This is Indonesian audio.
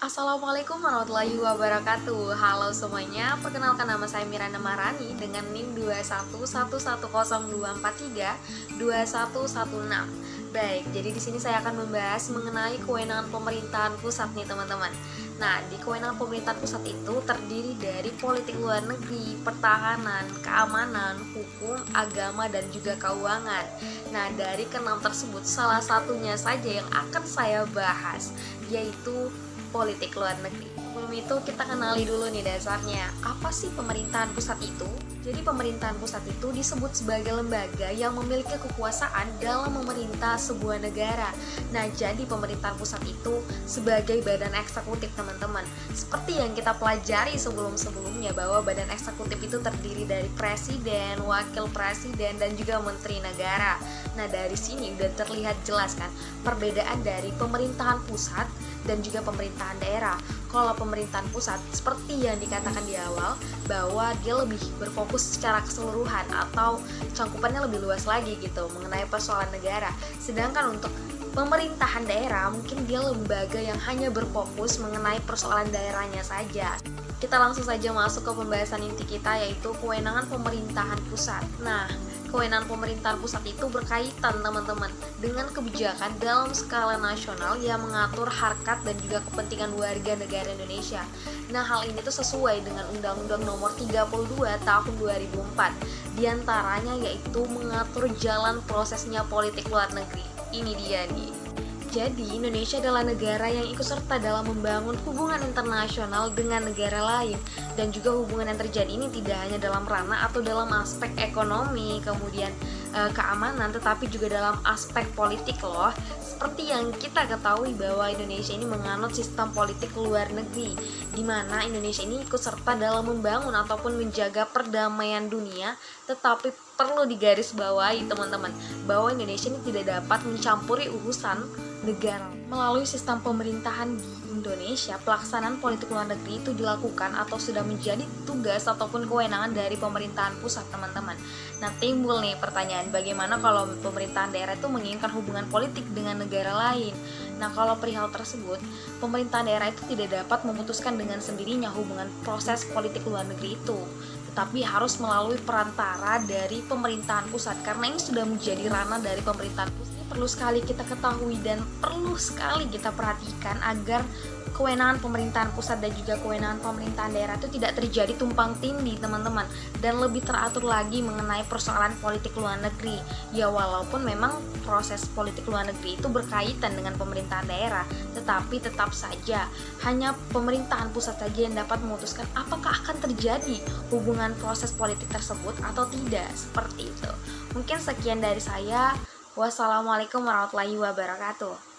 Assalamualaikum warahmatullahi wabarakatuh. Halo semuanya, perkenalkan nama saya Miranda Marani dengan NIM 2111024321116. Baik, jadi di sini saya akan membahas mengenai kewenangan pemerintahan pusat nih teman-teman. Nah, di kewenangan pemerintahan pusat itu terdiri dari politik luar negeri, pertahanan, keamanan, hukum, agama, dan juga keuangan. Nah, dari keenam tersebut salah satunya saja yang akan saya bahas, yaitu politik luar negeri. Sebelum itu kita kenali dulu nih dasarnya. Apa sih pemerintahan pusat itu? Jadi pemerintahan pusat itu disebut sebagai lembaga yang memiliki kekuasaan dalam memerintah sebuah negara. Nah, jadi pemerintahan pusat itu sebagai badan eksekutif teman-teman. Seperti yang kita pelajari sebelum-sebelumnya bahwa badan eksekutif itu terdiri dari presiden, wakil presiden, dan juga menteri negara. Nah, dari sini udah terlihat jelas kan perbedaan dari pemerintahan pusat dan juga pemerintahan daerah. Kalau pemerintahan pusat seperti yang dikatakan di awal bahwa dia lebih berfokus secara keseluruhan atau cangkupannya lebih luas lagi gitu mengenai persoalan negara. Sedangkan untuk pemerintahan daerah mungkin dia lembaga yang hanya berfokus mengenai persoalan daerahnya saja. Kita langsung saja masuk ke pembahasan inti kita, yaitu kewenangan pemerintahan pusat. Nah, kewenangan pemerintahan pusat itu berkaitan teman-teman dengan kebijakan dalam skala nasional yang mengatur harkat dan juga kepentingan warga negara Indonesia. Nah, hal ini tuh sesuai dengan Undang-Undang Nomor 32 Tahun 2004. Di antaranya yaitu mengatur jalan prosesnya politik luar negeri. Ini dia nih. Jadi, Indonesia adalah negara yang ikut serta dalam membangun hubungan internasional dengan negara lain. Dan juga hubungan yang terjadi ini tidak hanya dalam ranah atau dalam aspek ekonomi, kemudian keamanan, tetapi juga dalam aspek politik loh. Seperti yang kita ketahui bahwa Indonesia ini menganut sistem politik luar negeri, di mana Indonesia ini ikut serta dalam membangun ataupun menjaga perdamaian dunia, tetapi perlu digarisbawahi teman-teman bahwa Indonesia ini tidak dapat mencampuri urusan negara. Melalui sistem pemerintahan di Indonesia, pelaksanaan politik luar negeri itu dilakukan atau sudah menjadi tugas ataupun kewenangan dari pemerintahan pusat teman-teman. Nah, timbul nih pertanyaan, bagaimana kalau pemerintahan daerah itu menginginkan hubungan politik dengan negara lain? Nah, kalau perihal tersebut, pemerintahan daerah itu tidak dapat memutuskan dengan sendirinya hubungan proses politik luar negeri itu, tetapi harus melalui perantara dari pemerintahan pusat, karena ini sudah menjadi ranah dari pemerintahan pusat. Perlu sekali kita ketahui dan perlu sekali kita perhatikan agar kewenangan pemerintahan pusat dan juga kewenangan pemerintahan daerah itu tidak terjadi tumpang tindih teman-teman, dan lebih teratur lagi mengenai persoalan politik luar negeri. Ya, walaupun memang proses politik luar negeri itu berkaitan dengan pemerintahan daerah, tetapi tetap saja hanya pemerintahan pusat saja yang dapat memutuskan apakah akan terjadi hubungan proses politik tersebut atau tidak, seperti itu. Mungkin sekian dari saya. Wassalamualaikum warahmatullahi wabarakatuh.